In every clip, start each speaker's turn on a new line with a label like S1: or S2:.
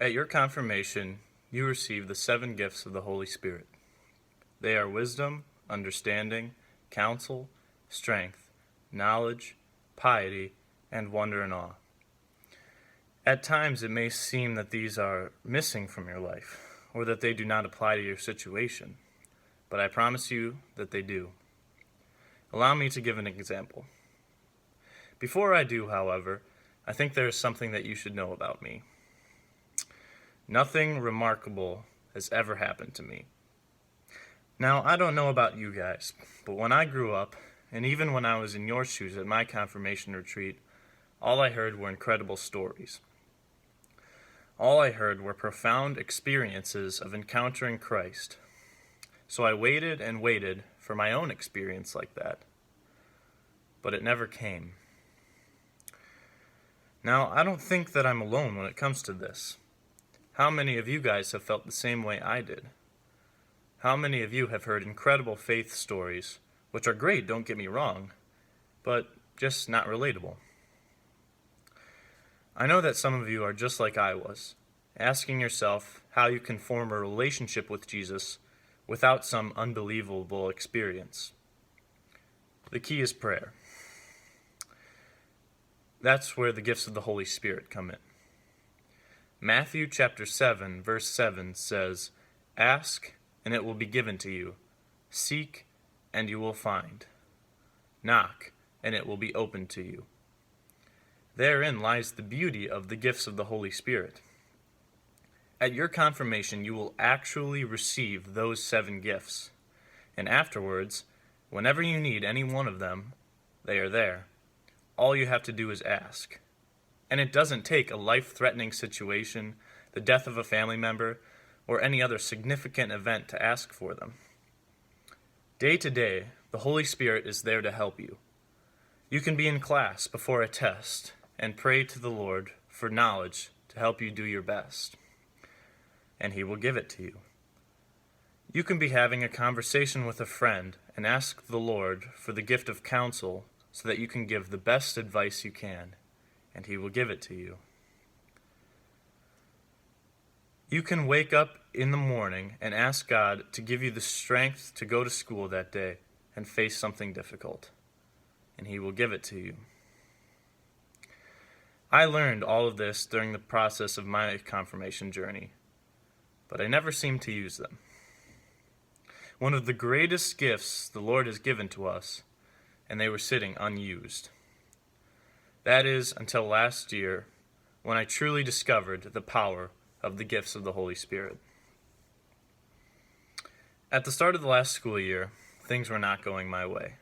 S1: At your confirmation, you receive the 7 gifts of the Holy Spirit. They are wisdom, understanding, counsel, strength, knowledge, piety, and wonder and awe. At times it may seem that these are missing from your life, or that they do not apply to your situation, but I promise you that they do. Allow me to give an example. Before I do, however, I think there is something that you should know about me. Nothing remarkable has ever happened to me. Now, I don't know about you guys, but when I grew up, and even when I was in your shoes at my confirmation retreat, all I heard were incredible stories. All I heard were profound experiences of encountering Christ. So I waited and waited for my own experience like that. But it never came. Now, I don't think that I'm alone when it comes to this. How many of you guys have felt the same way I did? How many of you have heard incredible faith stories, which are great, don't get me wrong, but just not relatable? I know that some of you are just like I was, asking yourself how you can form a relationship with Jesus without some unbelievable experience. The key is prayer. That's where the gifts of the Holy Spirit come in. Matthew chapter 7, verse 7 says, "Ask, and it will be given to you. Seek, and you will find. Knock, and it will be opened to you." Therein lies the beauty of the gifts of the Holy Spirit. At your confirmation, you will actually receive those 7 gifts. And afterwards, whenever you need any one of them, they are there. All you have to do is ask. And it doesn't take a life-threatening situation, the death of a family member, or any other significant event to ask for them. Day to day, the Holy Spirit is there to help you. You can be in class before a test and pray to the Lord for knowledge to help you do your best, and He will give it to you. You can be having a conversation with a friend and ask the Lord for the gift of counsel so that you can give the best advice you can, and He will give it to you. You can wake up in the morning and ask God to give you the strength to go to school that day and face something difficult, and He will give it to you. I learned all of this during the process of my confirmation journey, but I never seemed to use them. One of the greatest gifts the Lord has given to us, and they were sitting unused. That is until last year, when I truly discovered the power of the gifts of the Holy Spirit. At the start of the last school year, things were not going my way.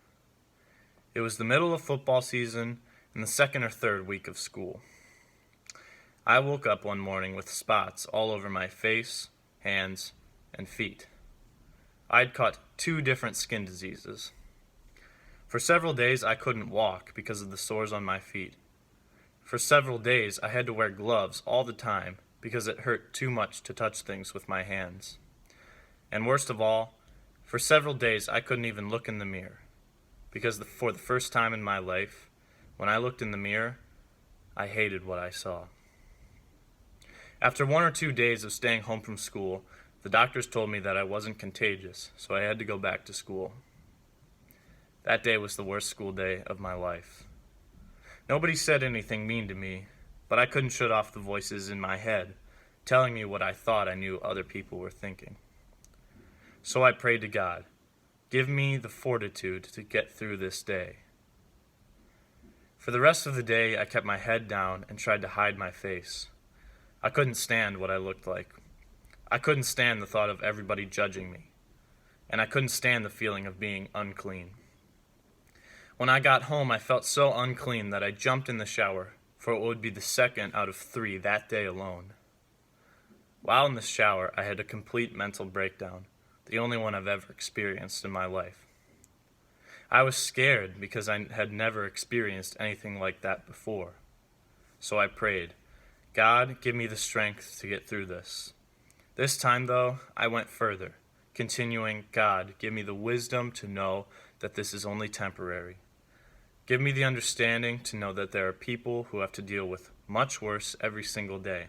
S1: It was the middle of football season and the 2nd or 3rd week of school. I woke up one morning with spots all over my face, hands, and feet. I'd caught 2 different skin diseases. For several days I couldn't walk because of the sores on my feet. For several days I had to wear gloves all the time because it hurt too much to touch things with my hands. And worst of all, for several days I couldn't even look in the mirror because for the first time in my life, when I looked in the mirror, I hated what I saw. After 1 or 2 days of staying home from school, the doctors told me that I wasn't contagious, so I had to go back to school. That day was the worst school day of my life. Nobody said anything mean to me, but I couldn't shut off the voices in my head, telling me what I thought I knew other people were thinking. So I prayed to God, "Give me the fortitude to get through this day." For the rest of the day, I kept my head down and tried to hide my face. I couldn't stand what I looked like. I couldn't stand the thought of everybody judging me, and I couldn't stand the feeling of being unclean. When I got home, I felt so unclean that I jumped in the shower, for it would be the 2nd out of 3 that day alone. While in the shower, I had a complete mental breakdown, the only one I've ever experienced in my life. I was scared because I had never experienced anything like that before. So I prayed, "God, give me the strength to get through this." This time, though, I went further, continuing, "God, give me the wisdom to know that this is only temporary. Give me the understanding to know that there are people who have to deal with much worse every single day.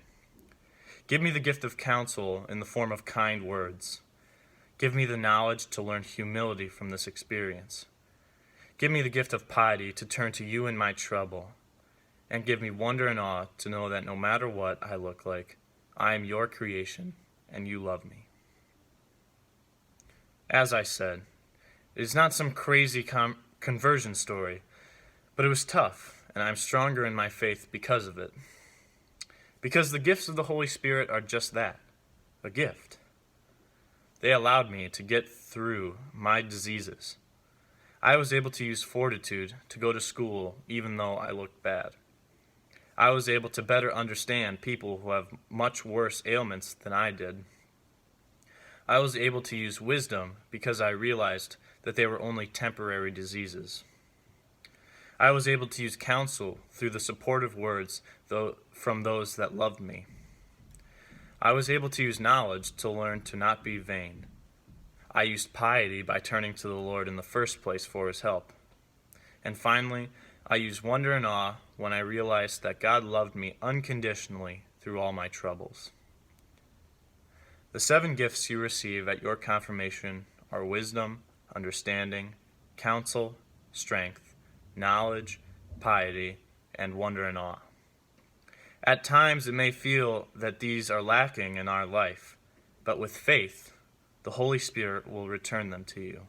S1: Give me the gift of counsel in the form of kind words. Give me the knowledge to learn humility from this experience. Give me the gift of piety to turn to you in my trouble. And give me wonder and awe to know that no matter what I look like, I am your creation and you love me. As I said, it is not some crazy conversion story, but it was tough, and I'm stronger in my faith because of it. Because the gifts of the Holy Spirit are just that, a gift. They allowed me to get through my diseases. I was able to use fortitude to go to school even though I looked bad. I was able to better understand people who have much worse ailments than I did. I was able to use wisdom because I realized that they were only temporary diseases. I was able to use counsel through the supportive words from those that loved me. I was able to use knowledge to learn to not be vain. I used piety by turning to the Lord in the first place for his help. And finally, I used wonder and awe when I realized that God loved me unconditionally through all my troubles. The 7 gifts you receive at your confirmation are wisdom, understanding, counsel, strength, knowledge, piety, and wonder and awe. At times it may feel that these are lacking in our life, but with faith, the Holy Spirit will return them to you.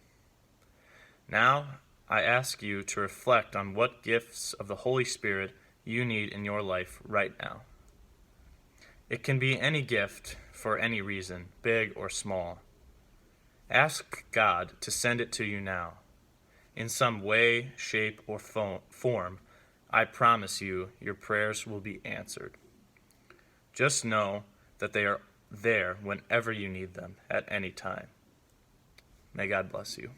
S1: Now, I ask you to reflect on what gifts of the Holy Spirit you need in your life right now. It can be any gift for any reason, big or small. Ask God to send it to you now. In some way, shape, or form, I promise you your prayers will be answered. Just know that they are there whenever you need them, at any time. May God bless you.